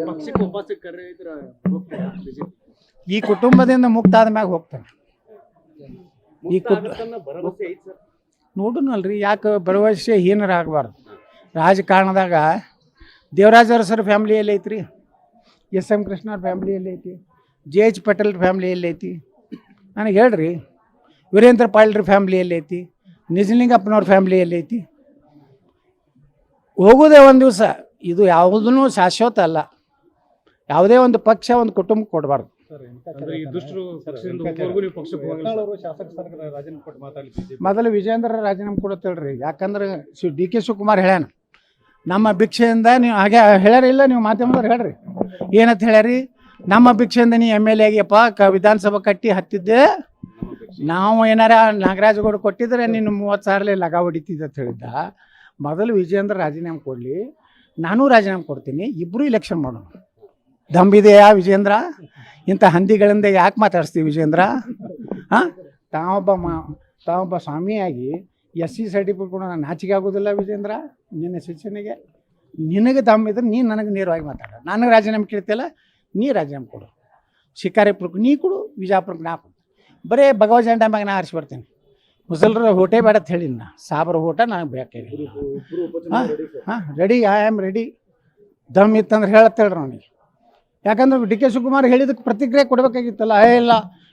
ಪಕ್ಷಕ್ಕೆ ವಾಪಸ್ ಕರೆಯಿದ್ರ ಹೋಗ್ತೀರಾ ಬಿಜೆಪಿ? ಈ ಕುಟುಂಬದಿಂದ ಮುಕ್ತ ಆದ್ಮ್ಯಾಗ ಹೋಗ್ತಾನೆ. ಈ ಭರವಸೆ ಐತಿ ಸರ್. ನೋಡುನಲ್ರಿ, ಯಾಕೆ ಭರವಸೆ ಹೀನರಾಗಬಾರ್ದು. ರಾಜಕಾರಣದಾಗ ದೇವರಾಜ ಅರಸರ ಫ್ಯಾಮ್ಲಿ ಎಲ್ಲಿ ಐತ್ರಿ, ಎಸ್.ಎಂ. ಕೃಷ್ಣವ್ರ ಫ್ಯಾಮ್ಲಿ ಎಲ್ಲಿ ಐತಿ, ಜೆ.ಎಚ್. ಪಟೇಲ್ ಫ್ಯಾಮ್ಲಿ ಎಲ್ಲಿ ಐತಿ ನನಗೆ ಹೇಳ್ರಿ. ವೀರೇಂದ್ರ ಪಾಳ್ರ ಫ್ಯಾಮ್ಲಿ ಎಲ್ಲಿ ಐತಿ, ನಿಜಲಿಂಗಪ್ಪನವ್ರ ಫ್ಯಾಮ್ಲಿ ಎಲ್ಲಿ ಐತಿ. ಹೋಗೋದೇ ಒಂದು ದಿವಸ. ಇದು ಯಾವುದೂ ಶಾಶ್ವತ ಅಲ್ಲ. ಯಾವುದೇ ಒಂದು ಪಕ್ಷ ಒಂದು ಕುಟುಂಬ ಕೊಡಬಾರ್ದು. ಮೊದಲು ವಿಜೇಂದ್ರ ರಾಜೀನಾಮೆ ಕೊಡುತ್ತೇಳ್ರಿ. ಯಾಕಂದ್ರೆ ಡಿ.ಕೆ. ಶಿವಕುಮಾರ್ ಹೇಳ್ಯಾನ, ನಮ್ಮ ಭಿಕ್ಷೆಯಿಂದ ನೀವು ಹಾಗೆ ಹೇಳ್ಯಾರಿಲ್ಲ, ನೀವು ಮಾಧ್ಯಮದವ್ರು ಹೇಳ್ರಿ ಏನಂತ ಹೇಳ್ಯಾರಿ, ನಮ್ಮ ಭಿಕ್ಷೆಯಿಂದ ನೀ MLA ಆಗಿಯಪ್ಪ, ವಿಧಾನಸಭಾ ಕಟ್ಟಿ ಹತ್ತಿದ್ದೆ, ನಾವು ಏನಾರ ನಾಗರಾಜಗೌಡ ಕೊಟ್ಟಿದ್ರೆ ನೀನು 30,000 ಲಗ ಹೊಡಿತಿದ್ದೆ ಅಂತ ಹೇಳಿದ್ದ. ಮೊದಲು ವಿಜೇಂದ್ರ ರಾಜೀನಾಮೆ ಕೊಡಲಿ, ನಾನು ರಾಜೀನಾಮೆ ಕೊಡ್ತೀನಿ, ಇಬ್ಬರು ಇಲೆಕ್ಷನ್ ಮಾಡೋಣ. ದಂಬಿದೆಯಾ ವಿಜೇಂದ್ರ? ಇಂಥ ಹಂದಿಗಳಿಂದ ಯಾಕೆ ಮಾತಾಡಿಸ್ತೀವಿ ವಿಜೇಂದ್ರ? ಹಾಂ, ತಾವೊಬ್ಬ ಸ್ವಾಮಿಯಾಗಿ SC ಸರ್ಟಿಫಿಕೇಟ್ ಕೊಡೋ ನಾಚಿಕೆ ಆಗೋದಿಲ್ಲ ವಿಜೇಂದ್ರ? ನಿನ್ನ ಶಿಕ್ಷಣಿಗೆ ನಿನಗೆ ದಮ್ಮಿದ್ರೆ ನೀನು ನನಗೆ ನೇರವಾಗಿ ಮಾತಾಡ. ನನಗೆ ರಾಜೀನಾಮೆ ಕೇಳ್ತಿಲ್ಲ, ನೀ ರಾಜೀನಾಮೆ ಕೊಡು. ಶಿಕಾರಿಪುರಕ್ಕೆ ನೀ ಕೊಡು, ವಿಜಾಪುರಕ್ಕೆ ನಾ ಕೊಡು. ಬರೀ ಭಗವ ಜೆಂಡಾ ಮ್ಯಾಗ ನಾ ಆರಿಸ್ಬಿಡ್ತೀನಿ. ಮುಸಲ್ರ ಹೋಟೆ ಬೇಡ ಅಂತ ಹೇಳಿನ, ಸಾಬ್ರ ಹೋಟ ನನಗೆ ಬೇಕಾಗಿ. ಹಾಂ ರೆಡಿ, ಐ ಆಮ್ ರೆಡಿ. ದಮ್ ಇತ್ತಂದ್ರೆ ಹೇಳತ್ತೇಳ್ರಿ ಅವನಿಗೆ. ಯಾಕಂದ್ರೆ ಡಿ.ಕೆ. ಶಿವಕುಮಾರ್ ಹೇಳಿದಕ್ಕೆ ಪ್ರತಿಕ್ರಿಯೆ ಕೊಡಬೇಕಾಗಿತ್ತಲ್ಲ. ಇಲ್ಲ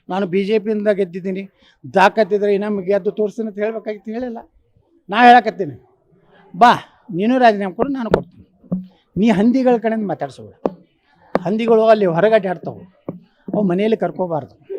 ನಾನು BJPಯಿಂದ ಗೆದ್ದಿದ್ದೀನಿ, ದಾಖತ್ತಿದ್ರೆ ಇನ್ನೊಮ್ಮೆ ಗೆದ್ದು ತೋರಿಸ್ತೀನಿ ಅಂತ ಹೇಳ್ಬೇಕಾಗಿತ್ತು. ಹೇಳಿಲ್ಲ. ನಾ ಹೇಳಕತ್ತೀನಿ, ಬಾ ನೀನು ರಾಜೀನಾಮೆ ಕೊಡು, ನಾನು ಕೊಡ್ತೀನಿ. ನೀ ಹಂದಿಗಳ ಕಡೆಯಿಂದ ಮಾತಾಡ್ಸೋಬೇಡ. ಹಂದಿಗಳು ಅಲ್ಲಿ ಹೊರಗಡೆ ಆಡ್ತಾವೆ, ಅವು ಮನೆಯಲ್ಲಿ ಕರ್ಕೋಬಾರ್ದು.